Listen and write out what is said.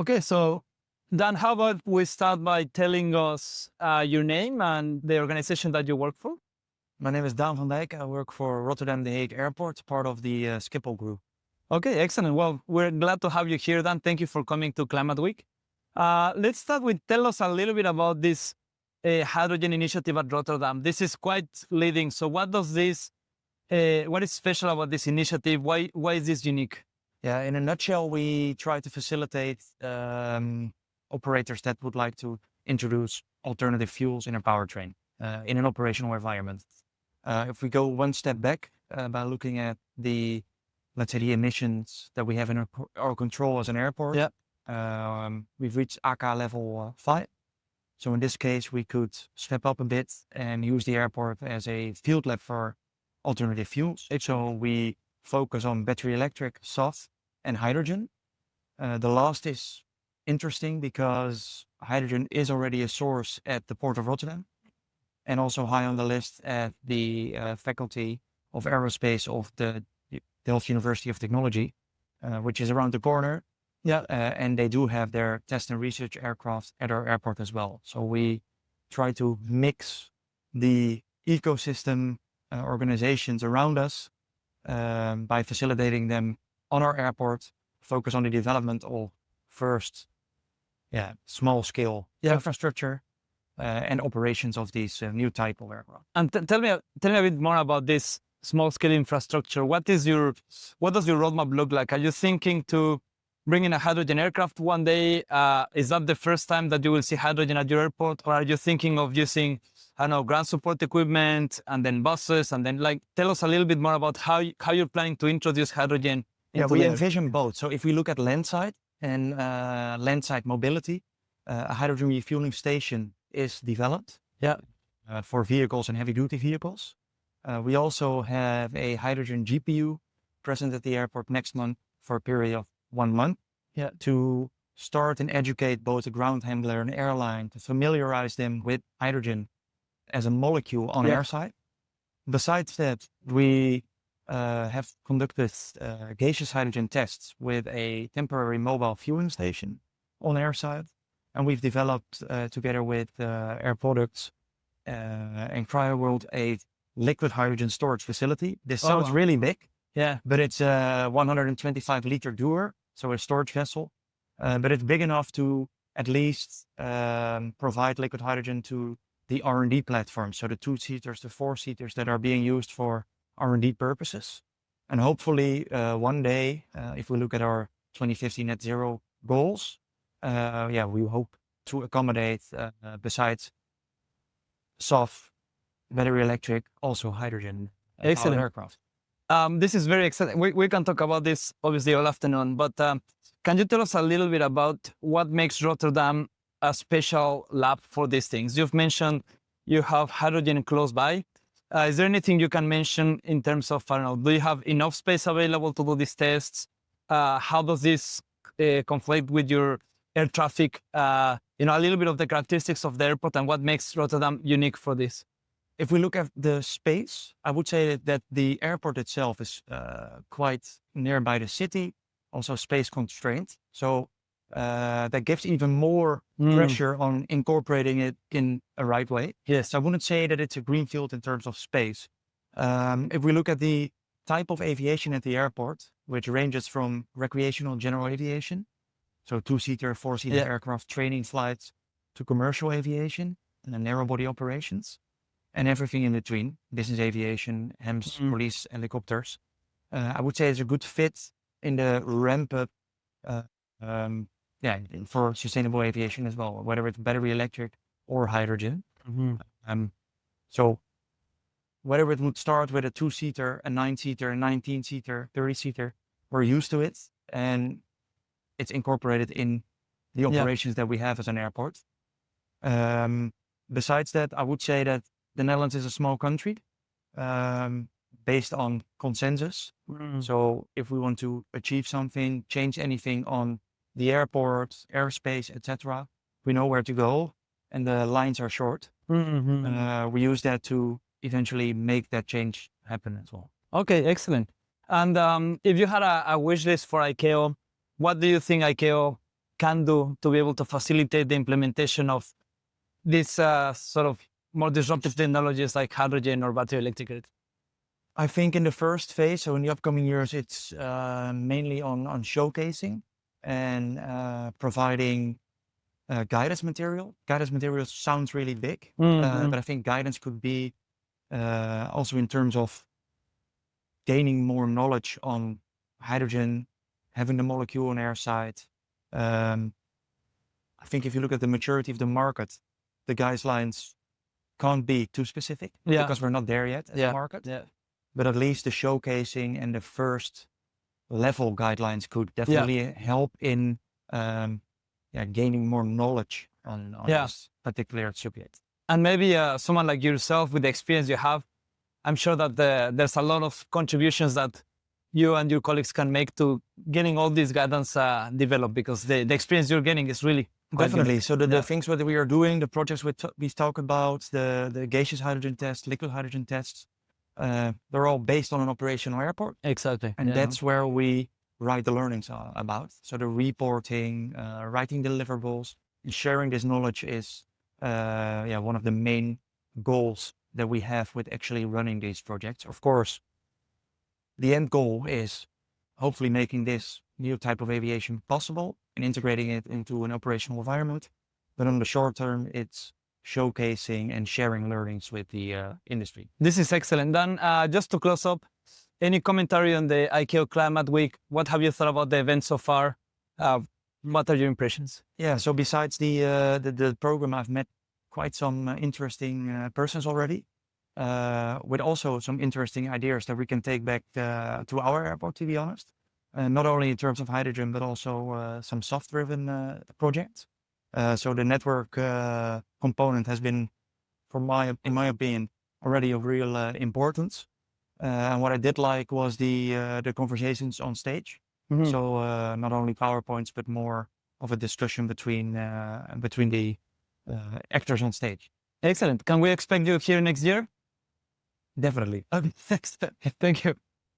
Okay, so Dan, how about we start by telling us your name and the organization that you work for? My name is Daan van Dijk. I work for Rotterdam, The Hague Airport, part of the Schiphol Group. Okay, excellent. Well, we're glad to have you here, Dan. Thank you for coming to Climate Week. Let's start with tell us a little bit about this hydrogen initiative at Rotterdam. This is quite leading. So what does this, what is special about this initiative? Why is this unique? Yeah, in a nutshell, we try to facilitate operators that would like to introduce alternative fuels in a powertrain in an operational environment. If we go one step back by looking at the, let's say, the emissions that we have in our control as an airport, we've reached ACAO level 5. So in this case, we could step up a bit and use the airport as a field lab for alternative fuels. So we focus on battery electric, SAF, and hydrogen. The last is interesting because hydrogen is already a source at the Port of Rotterdam and also high on the list at the Faculty of Aerospace of the Delft University of Technology, which is around the corner. And they do have their test and research aircraft at our airport as well. So we try to mix the ecosystem organizations around us by facilitating them on our airport, focus on the development of first, small scale infrastructure and operations of these new type of aircraft. And tell me a bit more about this small scale infrastructure. What does your roadmap look like? Are you thinking to bring in a hydrogen aircraft one day? Is that the first time that you will see hydrogen at your airport, or are you thinking of using, I don't know, ground support equipment and then buses, and then tell us a little bit more about how you're planning to introduce hydrogen? We envision both. So if we look at landside and landside mobility, a hydrogen refueling station is developed for vehicles and heavy duty vehicles. We also have a hydrogen GPU present at the airport next month for a period of 1 month to start and educate both the ground handler and airline to familiarize them with hydrogen as a molecule on airside. Besides that, we have conducted gaseous hydrogen tests with a temporary mobile fueling station on airside. And we've developed together with Air Products and CryoWorld a liquid hydrogen storage facility. This sounds really big, but it's a 125 liter doer, so a storage vessel. But it's big enough to at least provide liquid hydrogen to the R&D platform. So the 2-seaters, the 4-seaters that are being used for R&D purposes. And hopefully one day, if we look at our 2050 net zero goals, we hope to accommodate besides SAF, battery electric, also hydrogen. Excellent aircraft. This is very exciting. We can talk about this obviously all afternoon, but can you tell us a little bit about what makes Rotterdam a special lab for these things? You've mentioned you have hydrogen close by. Is there anything you can mention in terms of, I don't know, do you have enough space available to do these tests? How does this conflict with your air traffic? A little bit of the characteristics of the airport and what makes Rotterdam unique for this. If we look at the space, I would say that the airport itself is quite nearby the city, also space constrained. So that gives even more pressure on incorporating it in a right way. Yes, I wouldn't say that it's a greenfield in terms of space. If we look at the type of aviation at the airport, which ranges from recreational general aviation, so 2-seater, 4-seater aircraft training flights, to commercial aviation and narrow body operations, and everything in between, business aviation, HEMS, police, helicopters. I would say it's a good fit in the ramp up for sustainable aviation as well, whether it's battery electric or hydrogen. So whether it would start with a 2-seater, a 9-seater, a 19-seater, 30-seater, we're used to it, and it's incorporated in the operations that we have as an airport. Besides that, I would say that the Netherlands is a small country based on consensus. So if we want to achieve something, change anything on the airport, airspace, etc., we know where to go and the lines are short. We use that to eventually make that change happen as well. Okay, excellent. And if you had a wish list for ICAO, what do you think ICAO can do to be able to facilitate the implementation of these sort of more disruptive technologies like hydrogen or battery electric grid? I think in the first phase, so in the upcoming years, it's mainly on showcasing and providing guidance material. Guidance material sounds really big, but I think guidance could be also in terms of gaining more knowledge on hydrogen, having the molecule on air side. I think if you look at the maturity of the market, the guidelines can't be too specific because we're not there yet as a market. Yeah. But at least the showcasing and the first level guidelines could definitely help in gaining more knowledge on this particular subject. And maybe someone like yourself with the experience you have, I'm sure that there's a lot of contributions that you and your colleagues can make to getting all these guidance developed, because the experience you're getting is really definitely. So the things that we are doing, the projects we talk about, the gaseous hydrogen test, liquid hydrogen tests, they're all based on an operational airport. Exactly. And that's where we write the learnings about. So the reporting, writing deliverables, and sharing this knowledge is one of the main goals that we have with actually running these projects. Of course, the end goal is hopefully making this new type of aviation possible and integrating it into an operational environment. But on the short term, it's showcasing and sharing learnings with the industry. This is excellent. Then just to close up, any commentary on the ICAO Climate Week? What have you thought about the event so far? What are your impressions? Yeah, so besides the program, I've met quite some interesting persons already, with also some interesting ideas that we can take back to our airport, to be honest. Not only in terms of hydrogen, but also some soft-driven projects. So the network component has been, in my opinion, already of real importance. And what I did like was the conversations on stage. Mm-hmm. So not only PowerPoints, but more of a discussion between the actors on stage. Excellent. Can we expect you here next year? Definitely. Okay, thanks. Thank you.